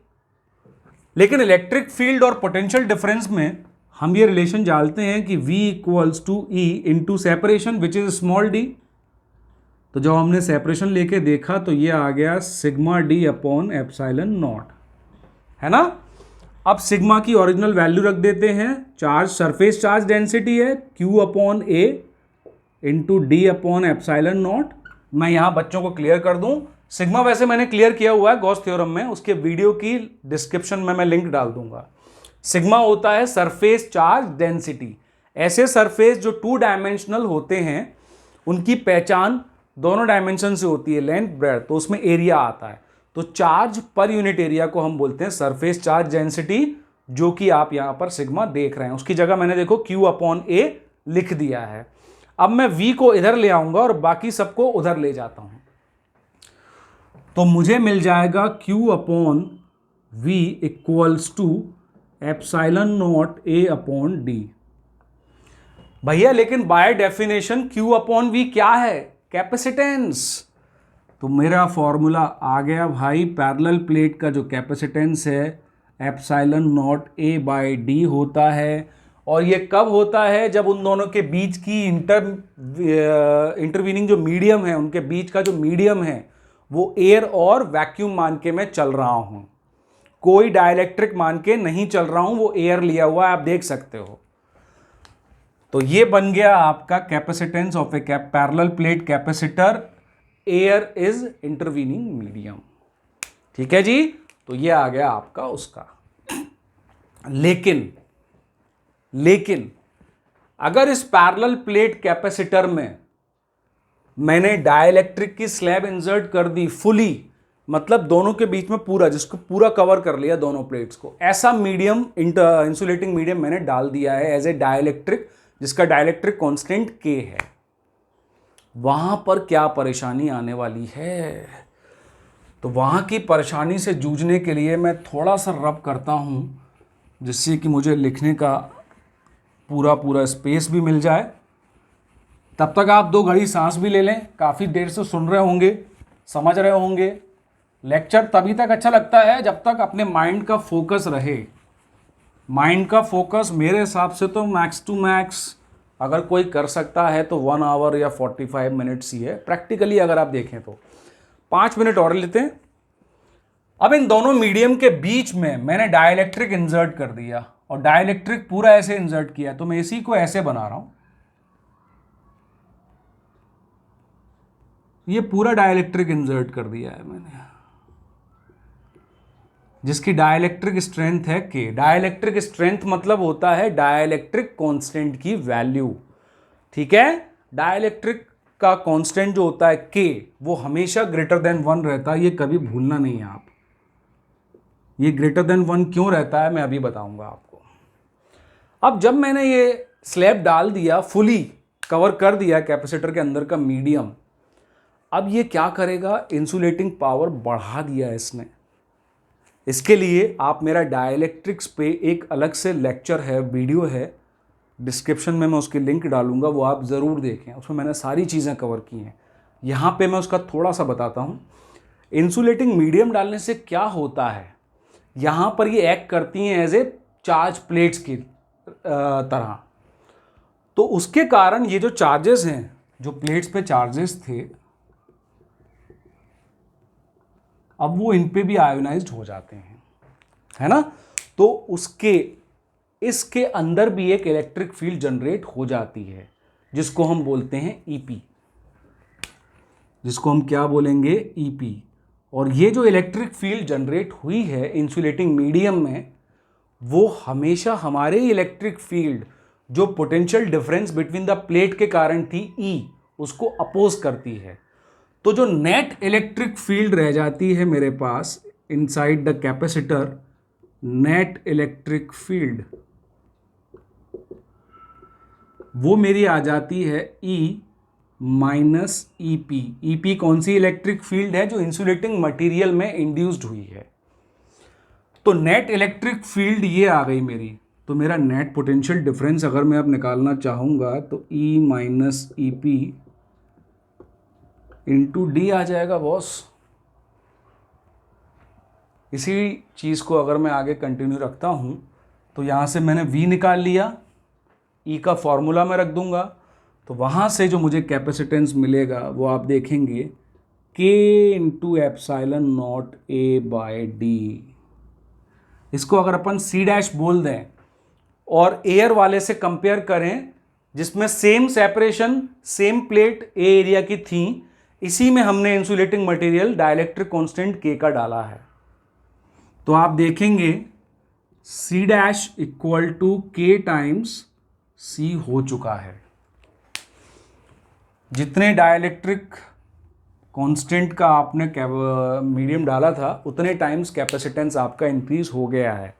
लेकिन इलेक्ट्रिक फील्ड और पोटेंशियल डिफरेंस में हम ये रिलेशन जानते हैं कि V equals to E into separation which is small d। तो जब हमने सेपरेशन लेके देखा तो ये आ गया sigma d upon epsilon not, है ना। अब सिग्मा की ओरिजिनल वैल्यू रख देते हैं, चार्ज सरफेस चार्ज डेंसिटी है Q upon A into D upon epsilon not. मैं यहाँ बच्चों को क्लियर कर दूं, सिग्मा वैसे मैंने क्लियर किया हुआ है गॉस थ्योरम में, उसके वीडियो की डिस्क्रिप्शन में मैं लिंक डाल दूंगा। सिग्मा होता है सरफेस चार्ज डेंसिटी। ऐसे सरफेस जो 2 डायमेंशनल होते हैं उनकी पहचान दोनों डायमेंशन से होती है, लेंथ ब्रेड्थ, तो उसमें एरिया आता है। तो चार्ज पर यूनिट एरिया को हम बोलते हैं सरफेस चार्ज डेंसिटी, जो कि आप यहां पर सिग्मा देख रहे हैं। उसकी जगह मैंने देखो Q अपॉन A लिख दिया है। अब मैं V को इधर ले आऊंगा और बाकी सबको उधर ले जाता हूं, तो मुझे मिल जाएगा Q upon V equals to epsilon naught A upon D। भैया लेकिन by definition Q upon V क्या है? कैपेसिटेंस। तो मेरा फॉर्मूला आ गया भाई, पैरेलल प्लेट का जो कैपेसिटेंस है epsilon naught A by D होता है। और ये कब होता है? जब उन दोनों के बीच की इंटरवीनिंग जो मीडियम है, उनके बीच का जो मीडियम है वो एयर और वैक्यूम मान के मैं चल रहा हूं, कोई डाइलेक्ट्रिक मान के नहीं चल रहा हूं, वो एयर लिया हुआ है, आप देख सकते हो। तो ये बन गया आपका capacitance of A parallel plate capacitor, air is intervening medium. ठीक है जी, तो ये आ गया आपका उसका। लेकिन अगर इस पैरेलल प्लेट कैपेसिटर में मैंने डाइलेक्ट्रिक की स्लैब इंसर्ट कर दी फुली, मतलब दोनों के बीच में पूरा, जिसको पूरा कवर कर लिया दोनों प्लेट्स को, ऐसा मीडियम इंसुलेटिंग मीडियम मैंने डाल दिया है एज ए डाइलेक्ट्रिक, जिसका डाइलेक्ट्रिक कांस्टेंट K है, वहां पर क्या परेशानी आने वाली है? तो वहां की परेशानी से जूझने के लिए मैं थोड़ा सा रब करता हूं, जिससे कि मुझे लिखने का पूरा स्पेस भी मिल जाए। तब तक आप 2 घड़ी सांस भी ले लें। काफ़ी देर से सुन रहे होंगे, समझ रहे होंगे। लेक्चर तभी तक अच्छा लगता है जब तक अपने माइंड का फोकस रहे। माइंड का फोकस मेरे हिसाब से तो मैक्स टू मैक्स अगर कोई कर सकता है तो 1 आवर या 45 मिनट्स ही है। प्रैक्टिकली अगर आप देखें तो 5 मिनट और लेते हैं। अब इन दोनों मीडियम के बीच में मैंने डाइलेक्ट्रिक इंसर्ट कर दिया, और डाइलेक्ट्रिक पूरा ऐसे इंसर्ट किया, तो मैं इसी को ऐसे बना रहा हूं। ये पूरा डाइलेक्ट्रिक इंसर्ट कर दिया है मैंने, जिसकी डाइलेक्ट्रिक स्ट्रेंथ है K। डाइलेक्ट्रिक स्ट्रेंथ मतलब होता है डाइलेक्ट्रिक कांस्टेंट की वैल्यू। ठीक है, डाइलेक्ट्रिक का कांस्टेंट जो होता है K, वो हमेशा ग्रेटर देन 1 रहता है। ये कभी भूलना नहीं है आप। ये ग्रेटर देन 1 क्यों रहता है मैं अभी बताऊंगा आपको। अब जब मैंने ये स्लैब डाल दिया, फुली कवर कर दिया कैपेसिटर के अंदर का मीडियम, अब ये क्या करेगा? इंसुलेटिंग पावर बढ़ा दिया इसने। इसके लिए आप मेरा डाइलेक्ट्रिक्स पे एक अलग से लेक्चर है, वीडियो है, डिस्क्रिप्शन में मैं उसकी लिंक डालूंगा, वो आप ज़रूर देखें। उसमें मैंने सारी चीज़ें कवर की हैं। यहाँ पे मैं उसका थोड़ा सा बताता हूँ। इंसुलेटिंग मीडियम डालने से क्या होता है, यहाँ पर ये एक्ट करती हैं एज ए चार्ज प्लेट्स की तरह। तो उसके कारण ये जो चार्जेस हैं, जो प्लेट्स पे चार्जेस थे, अब वो इन पे भी आयोनाइज्ड हो जाते हैं, है ना। तो इसके अंदर भी एक इलेक्ट्रिक फील्ड जनरेट हो जाती है, जिसको हम बोलते हैं EP, जिसको हम क्या बोलेंगे? EP। और ये जो इलेक्ट्रिक फील्ड जनरेट हुई है इंसुलेटिंग मीडियम में, वो हमेशा हमारे इलेक्ट्रिक फील्ड जो potential difference between the plate के कारण थी E, उसको अपोज करती है। तो जो नेट इलेक्ट्रिक फील्ड रह जाती है मेरे पास inside the capacitor, net electric field, वो मेरी आ जाती है E माइनस EP। EP कौन सी इलेक्ट्रिक फील्ड है? जो इंसुलेटिंग मटेरियल में इंड्यूस्ड हुई है। तो नेट इलेक्ट्रिक फील्ड ये आ गई मेरी। तो मेरा नेट पोटेंशियल डिफरेंस अगर मैं अब निकालना चाहूँगा तो E minus EP into D आ जाएगा बॉस। इसी चीज़ को अगर मैं आगे कंटिन्यू रखता हूँ तो यहाँ से मैंने V निकाल लिया, E का फॉर्मूला मैं रख दूंगा, तो वहाँ से जो मुझे कैपेसिटेंस मिलेगा वो आप देखेंगे K into epsilon naught A by d. इसको अगर अपन C डैश बोल दें और एयर वाले से कंपेयर करें जिसमें same separation same plate A area की थी, इसी में हमने insulating material dielectric constant K का डाला है, तो आप देखेंगे C dash equal to K times C हो चुका है। जितने डाइलेक्ट्रिक कांस्टेंट का आपने मीडियम डाला था उतने टाइम्स कैपेसिटेंस आपका इंक्रीज हो गया है।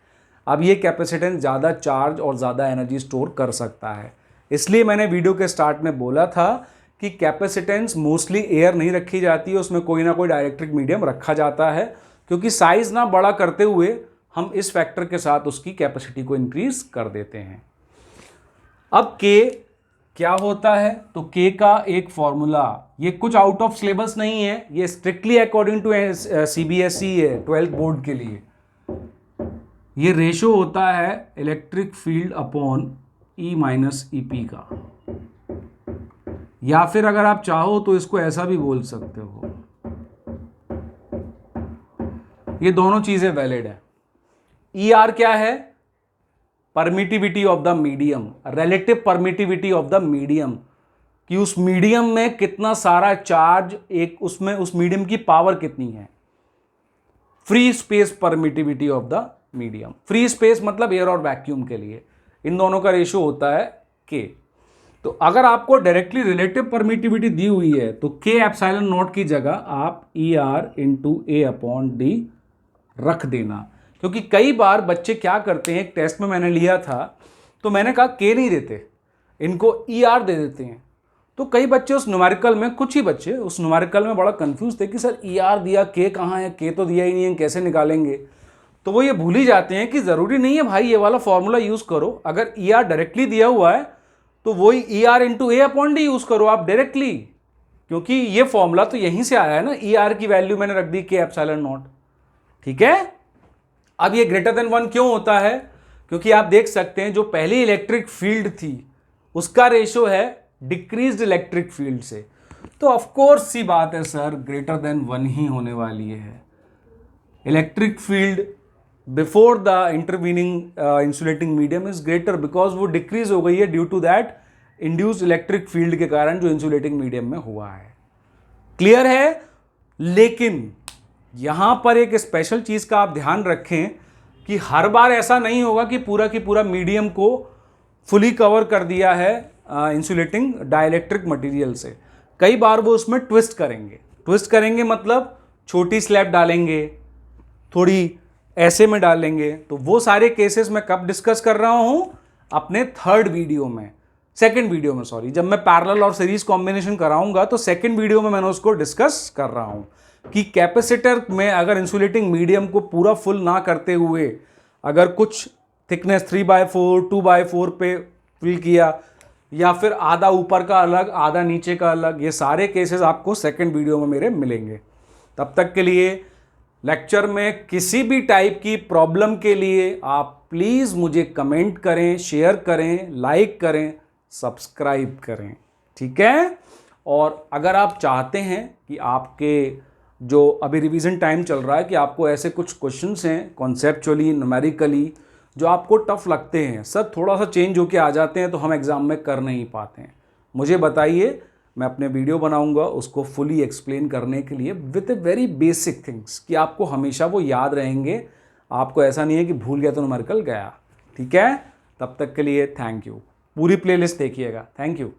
अब ये कैपेसिटेंस ज़्यादा चार्ज और ज़्यादा एनर्जी स्टोर कर सकता है। इसलिए मैंने वीडियो के स्टार्ट में बोला था कि कैपेसिटेंस मोस्टली एयर नहीं रखी जाती है, उसमें कोई ना कोई डाइलेक्ट्रिक मीडियम रखा जाता है, क्योंकि साइज ना बड़ा करते हुए हम इस फैक्टर के साथ उसकी कैपेसिटी को इंक्रीज कर देते हैं। अब K क्या होता है, तो K का एक फॉर्मूला, ये कुछ आउट ऑफ सिलेबस नहीं है, ये स्ट्रिक्टली अकॉर्डिंग टू CBSE है 12th बोर्ड के लिए। ये रेशो होता है electric field upon E minus EP का, या फिर अगर आप चाहो तो इसको ऐसा भी बोल सकते हो। ये दोनों चीजें वैलिड है। ER क्या है, permittivity of the medium, relative permittivity of the medium, कि उस मीडियम में कितना सारा चार्ज, एक उसमें उस मीडियम की पावर कितनी है। Free space permittivity of the medium, free space मतलब एयर और वैक्यूम के लिए, इन दोनों का रेशियो होता है K। तो अगर आपको डायरेक्टली रिलेटिव परमिटिविटी दी हुई है तो K एप्सिलॉन नॉट की जगह आप ER into A upon D रख देना, क्योंकि कई बार बच्चे क्या करते हैं, एक टेस्ट में मैंने लिया था तो मैंने कहा K नहीं देते, इनको ER दे देते हैं। तो कई बच्चे उस न्यूमेरिकल में, कुछ ही बच्चे उस न्यूमेरिकल में बड़ा कंफ्यूज थे कि सर ER दिया, K कहाँ है, K तो दिया ही नहीं है, कैसे निकालेंगे। तो वो ये भूल ही जाते हैं कि ज़रूरी नहीं है भाई ये वाला फॉर्मूला यूज़ करो, अगर ER डायरेक्टली दिया हुआ है तो वही ER into A upon D use करो आप डायरेक्टली, क्योंकि ये फॉर्मूला तो यहीं से आया है ना। ER की वैल्यू मैंने रख दी K एप्सिलॉन नॉट, ठीक है। अब ये ग्रेटर देन 1 क्यों होता है, क्योंकि आप देख सकते हैं जो पहली इलेक्ट्रिक फील्ड थी उसका रेशो है डिक्रीज्ड इलेक्ट्रिक फील्ड से, तो ऑफ कोर्स सी बात है सर ग्रेटर देन 1 ही होने वाली है। Electric field before the intervening insulating medium is greater because वो डिक्रीज हो गई है due to that induced electric field के कारण जो इंसुलेटिंग मीडियम में हुआ है। क्लियर है। लेकिन यहां पर एक स्पेशल चीज का आप ध्यान रखें कि हर बार ऐसा नहीं होगा कि पूरा मीडियम को फुली कवर कर दिया है इंसुलेटिंग डाइलेक्ट्रिक मटेरियल से। कई बार वो उसमें ट्विस्ट करेंगे मतलब छोटी स्लैब डालेंगे, थोड़ी ऐसे में डालेंगे। तो वो सारे केसेस मैं कब डिस्कस कर रहा हूं, अपने सेकंड वीडियो में सॉरी, जब मैं पैरेलल और सीरीज कॉम्बिनेशन कराऊंगा तो सेकंड वीडियो में मैंने उसको डिस्कस कर रहा हूं कि कैपेसिटर में अगर इंसुलेटिंग मीडियम को पूरा फुल ना करते हुए अगर कुछ थिकनेस 3/4 2/4 पे फिल किया, या फिर आधा ऊपर का अलग आधा नीचे का अलग, ये सारे केसेस आपको सेकंड वीडियो में मेरे मिलेंगे। तब तक के लिए लेक्चर में किसी भी टाइप की प्रॉब्लम के लिए आप प्लीज़ मुझे कमेंट करें, शेयर करें, लाइक करें, सब्सक्राइब करें, ठीक है। और अगर आप चाहते हैं कि आपके जो अभी रिवीजन टाइम चल रहा है कि आपको ऐसे कुछ क्वेश्चंस हैं कॉन्सेप्चुअली न्यूमेरिकली जो आपको टफ लगते हैं, सर थोड़ा सा चेंज होके आ जाते हैं तो हम एग्ज़ाम में कर नहीं पाते हैं, मुझे बताइए, मैं अपने वीडियो बनाऊंगा उसको फुली एक्सप्लेन करने के लिए with a very basic things कि आपको हमेशा वो याद रहेंगे, आपको ऐसा नहीं है कि भूल गया तो न्यूमेरिकल गया, ठीक है। तब तक के लिए थैंक यू। पूरी प्लेलिस्ट देखिएगा, थैंक यू।